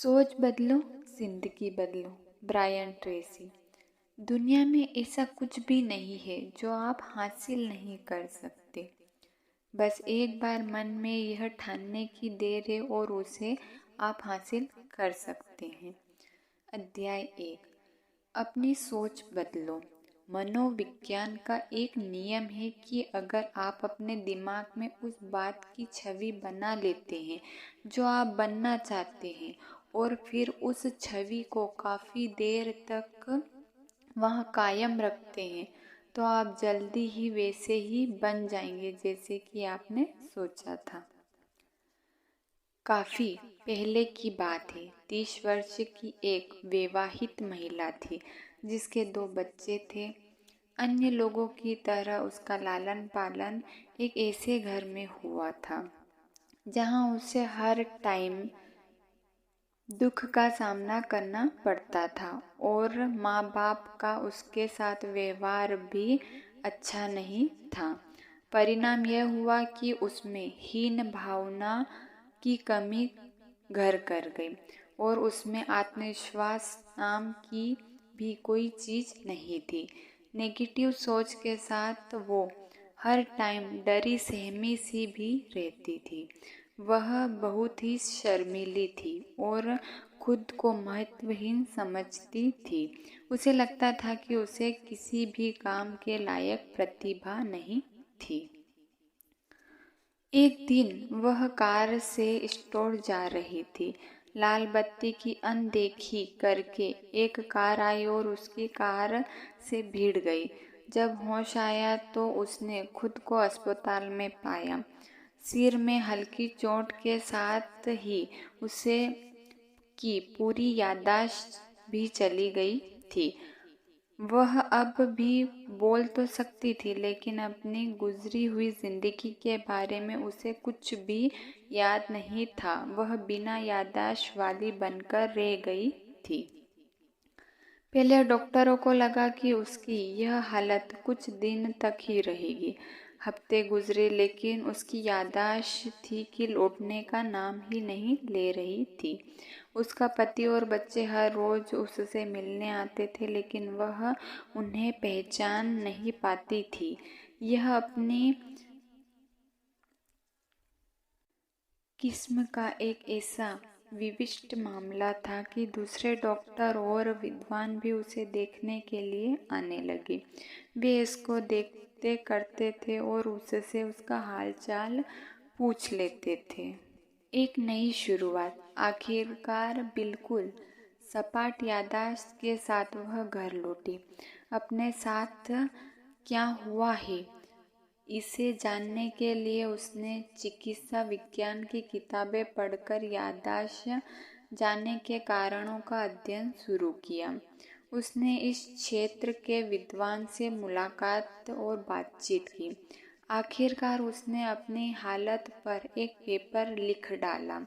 सोच बदलो, जिंदगी बदलो। Brian Tracy. दुनिया में ऐसा कुछ भी नहीं है जो आप हासिल नहीं कर सकते। बस एक बार मन में यह ठानने की देर है और उसे आप हासिल कर सकते हैं। अध्याय 1। अपनी सोच बदलो। मनोविज्ञान का एक नियम है कि अगर आप अपने दिमाग में उस बात की छवि बना लेते हैं जो आप बनना चाहते हैं और फिर उस छवि को काफ़ी देर तक वहाँ कायम रखते हैं तो आप जल्दी ही वैसे ही बन जाएंगे जैसे कि आपने सोचा था। काफी पहले की बात है। 30 वर्ष की एक विवाहित महिला थी जिसके 2 बच्चे थे। अन्य लोगों की तरह उसका लालन पालन एक ऐसे घर में हुआ था जहां उसे हर टाइम दुख का सामना करना पड़ता था और माँ बाप का उसके साथ व्यवहार भी अच्छा नहीं था। परिणाम यह हुआ कि उसमें हीन भावना की कमी घर कर गई और उसमें आत्मविश्वास नाम की भी कोई चीज नहीं थी। नेगेटिव सोच के साथ वो हर टाइम डरी सहमी सी भी रहती थी। वह बहुत ही शर्मीली थी और खुद को महत्वहीन समझती थी। उसे लगता था कि उसे किसी भी काम के लायक प्रतिभा नहीं थी। एक दिन वह कार से स्टोर जा रही थी। लाल बत्ती की अनदेखी करके एक कार आई और उसकी कार से भिड़ गई। जब होश आया तो उसने खुद को अस्पताल में पाया। सिर में हल्की चोट के साथ ही उसे की पूरी याददाश्त भी चली गई थी। वह अब भी बोल तो सकती थी लेकिन अपनी गुजरी हुई जिंदगी के बारे में उसे कुछ भी याद नहीं था। वह बिना याददाश्त वाली बनकर रह गई थी। पहले डॉक्टरों को लगा कि उसकी यह हालत कुछ दिन तक ही रहेगी। हफ्ते गुजरे लेकिन उसकी याददाश्त थी कि लौटने का नाम ही नहीं ले रही थी। उसका पति और बच्चे हर रोज उससे मिलने आते थे लेकिन वह उन्हें पहचान नहीं पाती थी। यह अपनी किस्म का एक ऐसा विशिष्ट मामला था कि दूसरे डॉक्टर और विद्वान भी उसे देखने के लिए आने लगे। वे इसको देखते करते थे और उससे उसका हालचाल पूछ लेते थे। एक नई शुरुआत। आखिरकार बिल्कुल सपाट याददाश्त के साथ वह घर लौटी। अपने साथ क्या हुआ है इसे जानने के लिए उसने चिकित्सा विज्ञान की किताबें पढ़कर याददाश्त जाने के कारणों का अध्ययन शुरू किया। उसने इस क्षेत्र के विद्वान से मुलाकात और बातचीत की। आखिरकार उसने अपनी हालत पर एक पेपर लिख डाला।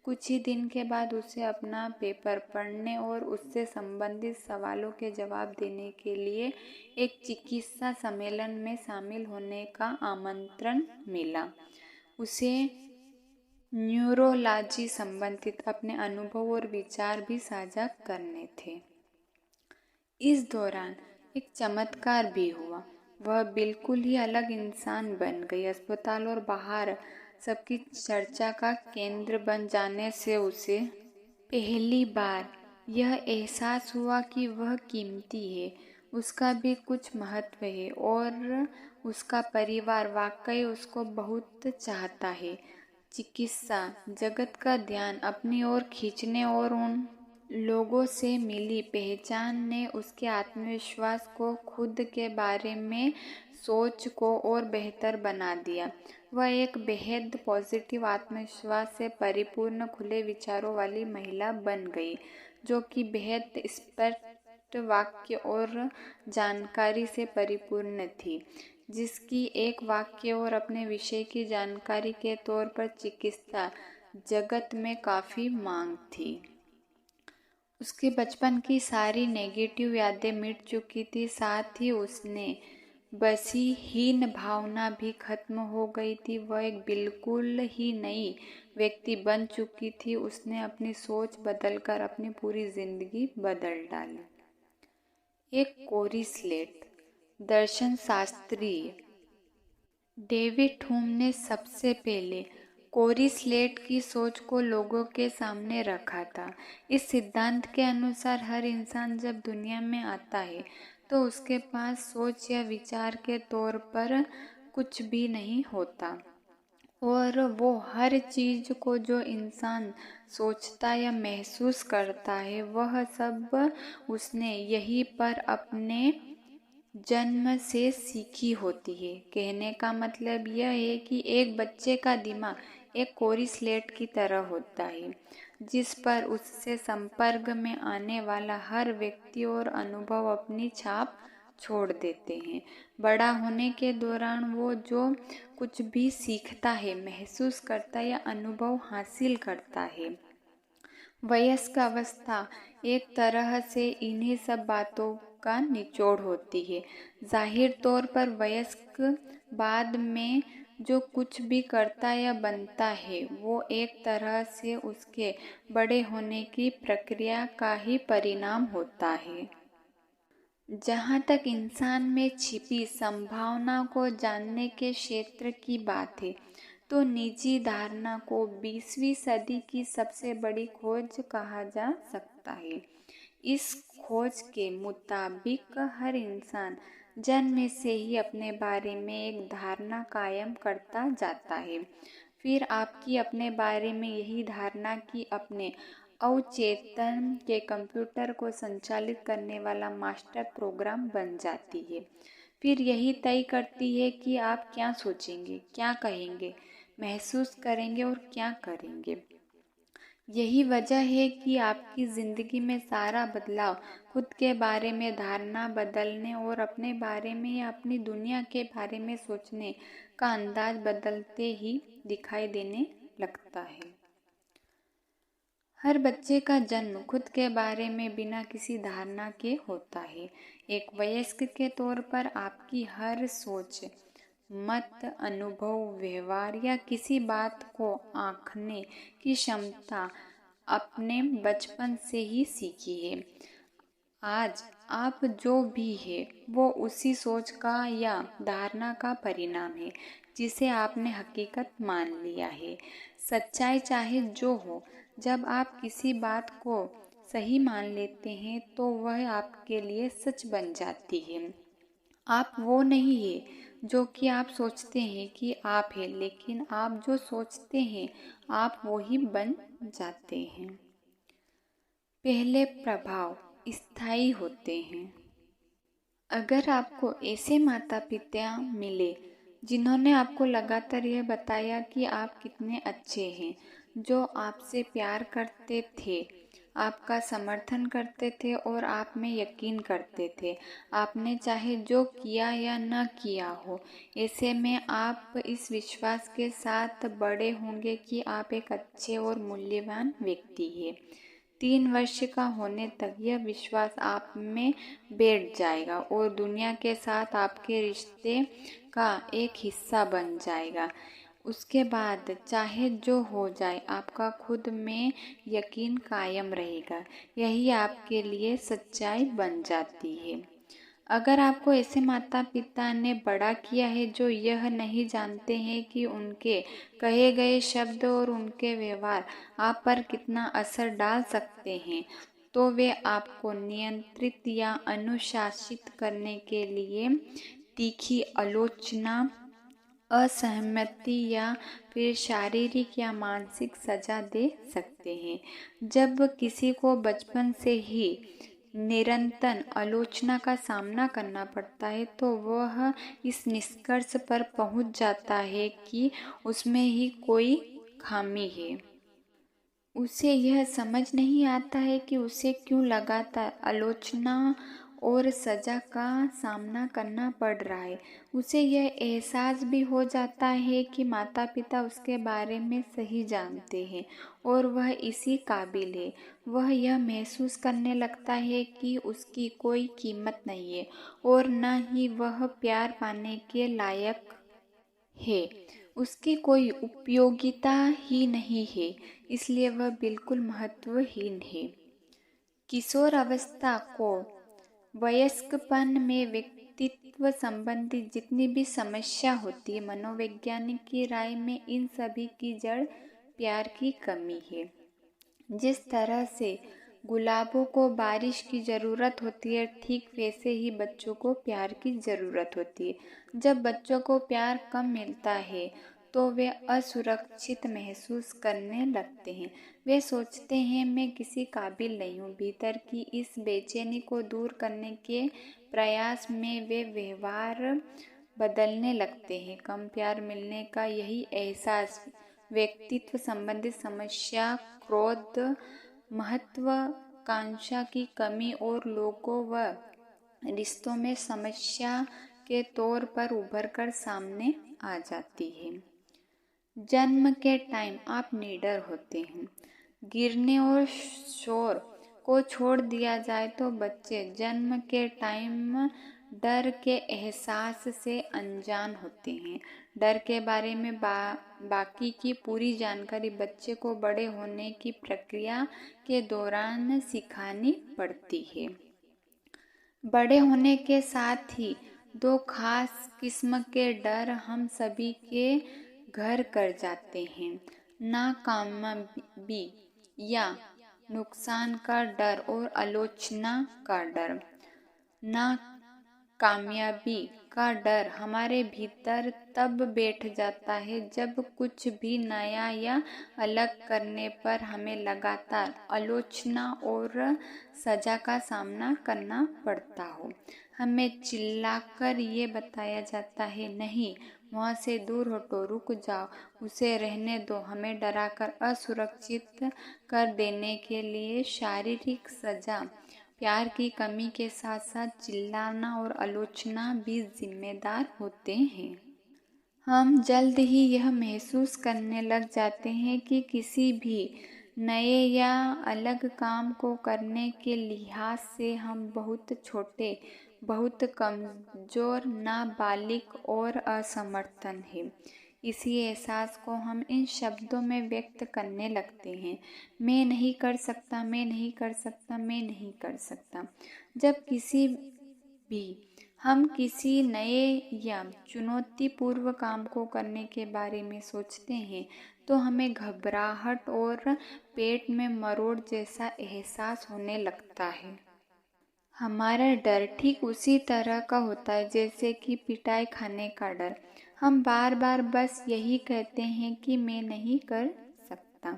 कुछ ही दिन के बाद उसे अपना पेपर पढ़ने और उससे संबंधित सवालों के जवाब देने के लिए एक चिकित्सा सम्मेलन में शामिल होने का आमंत्रण मिला। उसे न्यूरोलॉजी संबंधित अपने अनुभव और विचार भी साझा करने थे। इस दौरान एक चमत्कार भी हुआ। वह बिल्कुल ही अलग इंसान बन गई। अस्पताल और बाहर सबकी चर्चा का केंद्र बन जाने से उसे पहली बार यह एहसास हुआ कि वह कीमती है, उसका भी कुछ महत्व है और उसका परिवार वाकई उसको बहुत चाहता है। चिकित्सा जगत का ध्यान अपनी ओर खींचने और उन लोगों से मिली पहचान ने उसके आत्मविश्वास को, खुद के बारे में सोच को और बेहतर बना दिया। वह एक बेहद पॉजिटिव, आत्मविश्वास से परिपूर्ण, खुले विचारों वाली महिला बन गई जो कि बेहद स्पष्ट वाक्य और जानकारी से परिपूर्ण थी, जिसकी एक वाक्य और अपने विषय की जानकारी के तौर पर चिकित्सा जगत में काफ़ी मांग थी। उसके बचपन की सारी नेगेटिव यादें मिट चुकी थी। साथ ही उसने बसी हीन भावना भी खत्म हो गई थी। वह एक बिल्कुल ही नई व्यक्ति बन चुकी थी। उसने अपनी सोच बदलकर अपनी पूरी जिंदगी बदल डाली। एक कोरी स्लेट। दर्शन शास्त्री डेविड ह्यूम ने सबसे पहले कोरी स्लेट की सोच को लोगों के सामने रखा था। इस सिद्धांत के अनुसार हर इंसान जब दुनिया में आता है तो उसके पास सोच या विचार के तौर पर कुछ भी नहीं होता, और वो हर चीज को जो इंसान सोचता या महसूस करता है वह सब उसने यहीं पर अपने जन्म से सीखी होती है। कहने का मतलब यह है कि एक बच्चे का दिमाग एक कोरी स्लेट की तरह होता है, जिस पर उससे संपर्क में आने वाला हर व्यक्ति और अनुभव अपनी छाप छोड़ देते हैं। बड़ा होने के दौरान वो जो कुछ भी सीखता है, महसूस करता है या अनुभव हासिल करता है, वयस्क अवस्था एक तरह से इन्हीं सब बातों का निचोड़ होती है। जाहिर तौर पर वयस्क बाद में जो कुछ भी करता या बनता है वो एक तरह से उसके बड़े होने की प्रक्रिया का ही परिणाम होता है। जहाँ तक इंसान में छिपी संभावना को जानने के क्षेत्र की बात है, तो निजी धारणा को 20वीं सदी की सबसे बड़ी खोज कहा जा सकता है। इस खोज के मुताबिक हर इंसान जन्म से ही अपने बारे में एक धारणा कायम करता जाता है। फिर आपकी अपने बारे में यही धारणा की अपने अवचेतन के कंप्यूटर को संचालित करने वाला मास्टर प्रोग्राम बन जाती है। फिर यही तय करती है कि आप क्या सोचेंगे, क्या कहेंगे, महसूस करेंगे और क्या करेंगे। यही वजह है कि आपकी ज़िंदगी में सारा बदलाव खुद के बारे में धारणा बदलने और अपने बारे में या अपनी दुनिया के बारे में सोचने का अंदाज बदलते ही दिखाई देने लगता है। हर बच्चे का जन्म खुद के बारे में बिना किसी धारणा के होता है। एक वयस्क के तौर पर आपकी हर सोच, मत, अनुभव, व्यवहार या किसी बात को आंकने की क्षमता अपने बचपन से ही सीखी है। आज आप जो भी है वो उसी सोच का या धारणा का परिणाम है जिसे आपने हकीकत मान लिया है। सच्चाई चाहे जो हो, जब आप किसी बात को सही मान लेते हैं तो वह आपके लिए सच बन जाती है। आप वो नहीं है जो कि आप सोचते हैं कि आप हैं, लेकिन आप जो सोचते हैं आप वो ही बन जाते हैं। पहले प्रभाव स्थायी होते हैं। अगर आपको ऐसे माता पिता मिले जिन्होंने आपको लगातार यह बताया कि आप कितने अच्छे हैं, जो आपसे प्यार करते थे, आपका समर्थन करते थे और आप में यकीन करते थे, आपने चाहे जो किया या न किया हो, ऐसे में आप इस विश्वास के साथ बड़े होंगे कि आप एक अच्छे और मूल्यवान व्यक्ति हैं। 3 वर्ष का होने तक यह विश्वास आप में बैठ जाएगा और दुनिया के साथ आपके रिश्ते का एक हिस्सा बन जाएगा। उसके बाद चाहे जो हो जाए, आपका खुद में यकीन कायम रहेगा। यही आपके लिए सच्चाई बन जाती है। अगर आपको ऐसे माता पिता ने बड़ा किया है जो यह नहीं जानते हैं कि उनके कहे गए शब्द और उनके व्यवहार आप पर कितना असर डाल सकते हैं, तो वे आपको नियंत्रित या अनुशासित करने के लिए तीखी आलोचना, असहमति या फिर शारीरिक या मानसिक सजा दे सकते हैं। जब किसी को बचपन से ही निरंतर आलोचना का सामना करना पड़ता है तो वह इस निष्कर्ष पर पहुंच जाता है कि उसमें ही कोई खामी है। उसे यह समझ नहीं आता है कि उसे क्यों लगातार आलोचना और सज़ा का सामना करना पड़ रहा है, उसे यह एहसास भी हो जाता है कि माता पिता उसके बारे में सही जानते हैं और वह इसी काबिल है। वह यह महसूस करने लगता है कि उसकी कोई कीमत नहीं है और न ही वह प्यार पाने के लायक है। उसकी कोई उपयोगिता ही नहीं है, इसलिए वह बिल्कुल महत्वहीन है। किशोर अवस्था को वयस्कपन में व्यक्तित्व संबंधी जितनी भी समस्या होती है, मनोवैज्ञानिक की राय में इन सभी की जड़ प्यार की कमी है। जिस तरह से गुलाबों को बारिश की ज़रूरत होती है, ठीक वैसे ही बच्चों को प्यार की ज़रूरत होती है। जब बच्चों को प्यार कम मिलता है तो वे असुरक्षित महसूस करने लगते हैं। वे सोचते हैं मैं किसी काबिल नहीं हूँ। भीतर की इस बेचैनी को दूर करने के प्रयास में वे व्यवहार बदलने लगते हैं। कम प्यार मिलने का यही एहसास व्यक्तित्व संबंधी समस्या, क्रोध, महत्वाकांक्षा की कमी और लोगों व रिश्तों में समस्या के तौर पर उभर कर सामने आ जाती है। जन्म के टाइम आप निडर होते हैं। गिरने और शोर को छोड़ दिया जाए तो बच्चे जन्म के टाइम डर के एहसास से अनजान होते हैं। डर के बारे में बाकी की पूरी जानकारी बच्चे को बड़े होने की प्रक्रिया के दौरान सिखानी पड़ती है। बड़े होने के साथ ही दो खास किस्म के डर हम सभी के घर कर जाते हैं। नाकामयाबी या नुकसान का डर और आलोचना का डर। नाकामयाबी का डर हमारे भीतर तब बैठ जाता है जब कुछ भी नया या अलग करने पर हमें लगातार आलोचना और सजा का सामना करना पड़ता हो। हमें चिल्लाकर ये बताया जाता है, नहीं, वहाँ से दूर हटो, रुक जाओ, उसे रहने दो। हमें डराकर असुरक्षित कर देने के लिए शारीरिक सजा, प्यार की कमी के साथ साथ चिल्लाना और आलोचना भी जिम्मेदार होते हैं। हम जल्द ही यह महसूस करने लग जाते हैं कि किसी भी नए या अलग काम को करने के लिहाज से हम बहुत छोटे, बहुत कमज़ोर, नाबालिग और असमर्थन हैं। इसी एहसास को हम इन शब्दों में व्यक्त करने लगते हैं, मैं नहीं कर सकता, मैं नहीं कर सकता, मैं नहीं कर सकता। जब हम किसी नए या चुनौतीपूर्ण काम को करने के बारे में सोचते हैं तो हमें घबराहट और पेट में मरोड़ जैसा एहसास होने लगता है। हमारा डर ठीक उसी तरह का होता है जैसे कि पिटाई खाने का डर। हम बार बार बस यही कहते हैं कि मैं नहीं कर सकता।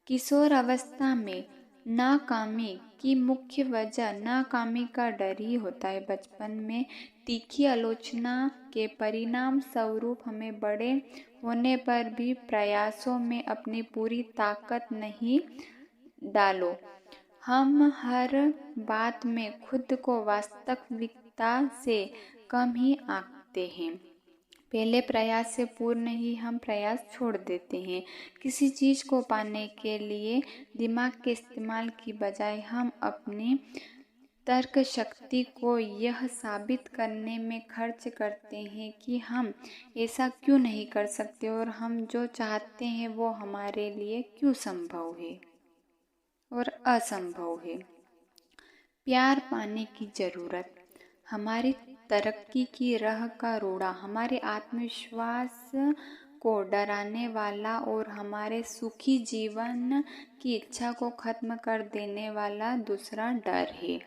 किशोर अवस्था में नाकामी की मुख्य वजह नाकामी का डर ही होता है। बचपन में तीखी आलोचना के परिणाम स्वरूप हमें बड़े होने पर भी प्रयासों में अपनी पूरी ताकत नहीं डालो। हम हर बात में खुद को वास्तविकता से कम ही आंकते हैं। पहले प्रयास से पूर्ण ही हम प्रयास छोड़ देते हैं। किसी चीज़ को पाने के लिए दिमाग के इस्तेमाल की बजाय हम अपनी तर्क शक्ति को यह साबित करने में खर्च करते हैं कि हम ऐसा क्यों नहीं कर सकते और हम जो चाहते हैं वो हमारे लिए क्यों संभव है और असंभव है। प्यार पाने की ज़रूरत। हमारी तरक्की की राह का रोड़ा, हमारे आत्मविश्वास को डराने वाला और हमारे सुखी जीवन की इच्छा को खत्म कर देने वाला दूसरा डर है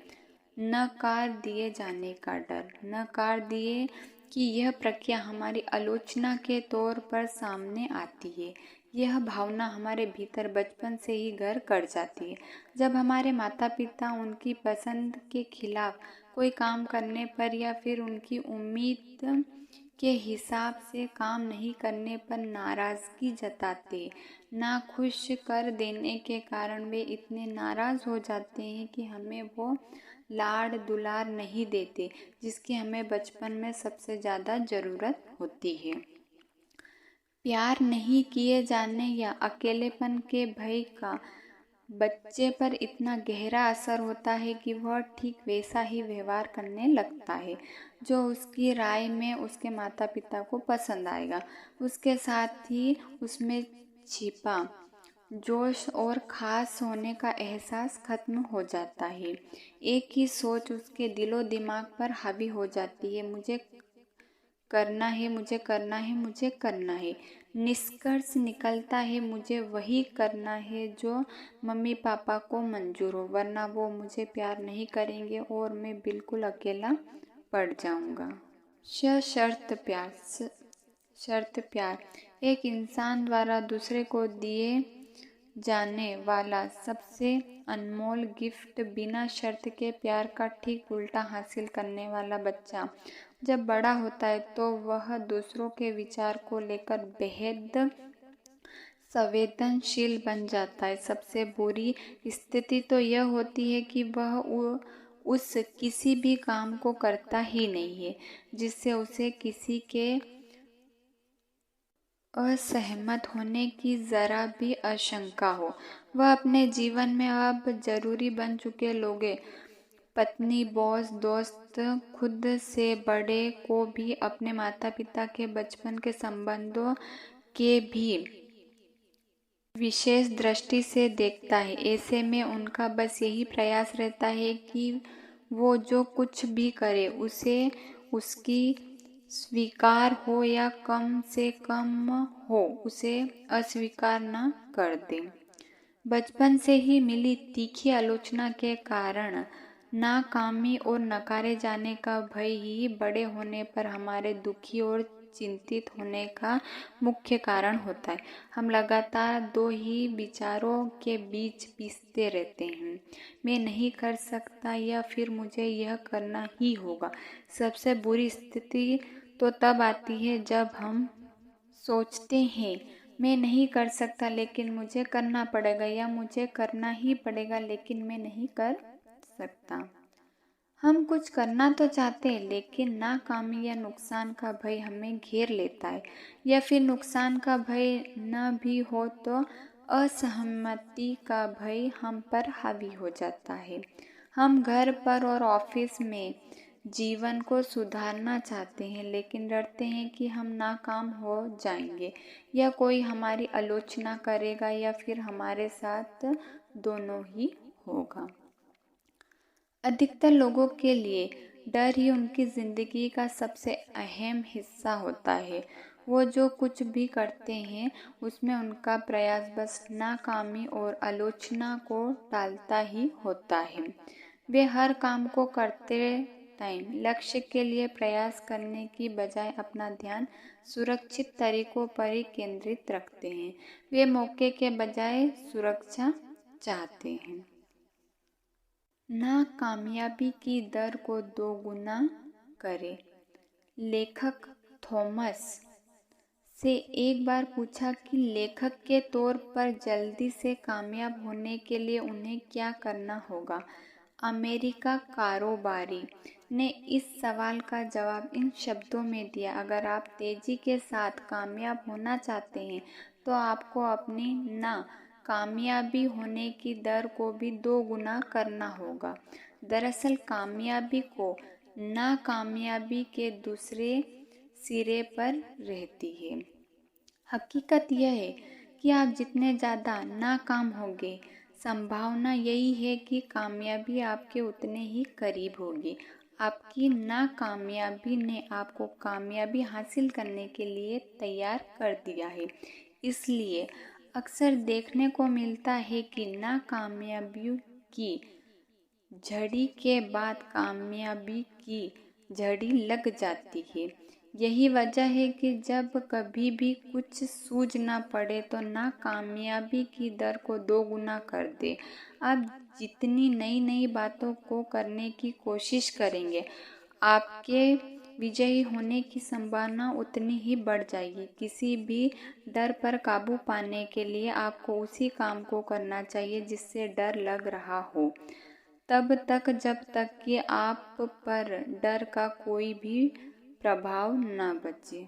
नकार दिए जाने का डर। नकार दिए कि यह प्रक्रिया हमारी आलोचना के तौर पर सामने आती है। यह भावना हमारे भीतर बचपन से ही घर कर जाती है। जब हमारे माता पिता उनकी पसंद के खिलाफ कोई काम करने पर या फिर उनकी उम्मीद के हिसाब से काम नहीं करने पर नाराज़गी जताते, नाखुश कर देने के कारण वे इतने नाराज़ हो जाते हैं कि हमें वो लाड़ दुलार नहीं देते, जिसकी हमें बचपन में सबसे ज़्यादा ज़रूरत होती है। प्यार नहीं किए जाने या अकेलेपन के भय का बच्चे पर इतना गहरा असर होता है कि वह ठीक वैसा ही व्यवहार करने लगता है जो उसकी राय में उसके माता पिता को पसंद आएगा। उसके साथ ही उसमें छिपा जोश और खास होने का एहसास खत्म हो जाता है। एक ही सोच उसके दिलो दिमाग पर हावी हो जाती है, मुझे करना है, मुझे करना है, मुझे करना है। निष्कर्ष निकलता है मुझे वही करना है जो मम्मी पापा को मंजूर हो, वरना वो मुझे प्यार नहीं करेंगे और मैं बिल्कुल अकेला पड़ जाऊंगा। शर्त प्यार एक इंसान द्वारा दूसरे को दिए जाने वाला सबसे अनमोल गिफ्ट। बिना शर्त के प्यार का ठीक उल्टा हासिल करने वाला बच्चा जब बड़ा होता है तो वह दूसरों के विचार को लेकर बेहद संवेदनशील बन जाता है। सबसे बुरी स्थिति तो यह होती है कि वह उस किसी भी काम को करता ही नहीं है जिससे उसे किसी के असहमत होने की जरा भी आशंका हो। वह अपने जीवन में अब जरूरी बन चुके लोगे, पत्नी, बॉस, दोस्त, खुद से बड़े को भी अपने माता पिता के बचपन के संबंधों के भी विशेष दृष्टि से देखता है। ऐसे में उनका बस यही प्रयास रहता है कि वो जो कुछ भी करे उसे उसकी स्वीकार हो या कम से कम हो उसे अस्वीकार न कर दे। बचपन से ही मिली तीखी आलोचना के कारण नाकामी और नकारे जाने का भय ही बड़े होने पर हमारे दुखी और चिंतित होने का मुख्य कारण होता है। हम लगातार दो ही विचारों के बीच पिसते रहते हैं, मैं नहीं कर सकता या फिर मुझे यह करना ही होगा। सबसे बुरी स्थिति तो तब आती है जब हम सोचते हैं मैं नहीं कर सकता लेकिन मुझे करना पड़ेगा, या मुझे करना ही पड़ेगा लेकिन मैं नहीं कर सकता। हम कुछ करना तो चाहते हैं लेकिन नाकामी या नुकसान का भय हमें घेर लेता है, या फिर नुकसान का भय न भी हो तो असहमति का भय हम पर हावी हो जाता है। हम घर पर और ऑफिस में जीवन को सुधारना चाहते हैं लेकिन डरते हैं कि हम नाकाम हो जाएंगे, या कोई हमारी आलोचना करेगा, या फिर हमारे साथ दोनों ही होगा। अधिकतर लोगों के लिए डर ही उनकी जिंदगी का सबसे अहम हिस्सा होता है। वो जो कुछ भी करते हैं उसमें उनका प्रयास बस नाकामी और आलोचना को टालता ही होता है। वे हर काम को करते टाइम लक्ष्य के लिए प्रयास करने की बजाय अपना ध्यान सुरक्षित तरीकों पर ही केंद्रित रखते हैं। वे मौके के बजाय सुरक्षा चाहते हैं। नाकामयाबी की दर को दोगुना करें। लेखक थॉमस से एक बार पूछा कि लेखक के तौर पर जल्दी से कामयाब होने के लिए उन्हें क्या करना होगा। अमेरिका कारोबारी ने इस सवाल का जवाब इन शब्दों में दिया, अगर आप तेजी के साथ कामयाब होना चाहते हैं तो आपको अपनी कामयाबी होने की दर को भी 2 गुना करना होगा। दरअसल कामयाबी को नाकामयाबी के दूसरे सिरे पर रहती है। हकीकत यह है कि आप जितने ज़्यादा नाकाम होंगे, संभावना यही है कि कामयाबी आपके उतने ही करीब होगी। आपकी नाकामयाबी ने आपको कामयाबी हासिल करने के लिए तैयार कर दिया है। इसलिए अक्सर देखने को मिलता है कि नाकामयाबी की झड़ी के बाद कामयाबी की झड़ी लग जाती है। यही वजह है कि जब कभी भी कुछ सूझ ना पड़े तो नाकामयाबी की दर को 2 गुना कर दे। आप जितनी नई नई बातों को करने की कोशिश करेंगे, आपके विजयी होने की संभावना उतनी ही बढ़ जाएगी। किसी भी डर पर काबू पाने के लिए आपको उसी काम को करना चाहिए जिससे डर लग रहा हो। तब तक जब तक कि आप पर डर का कोई भी प्रभाव न बचे।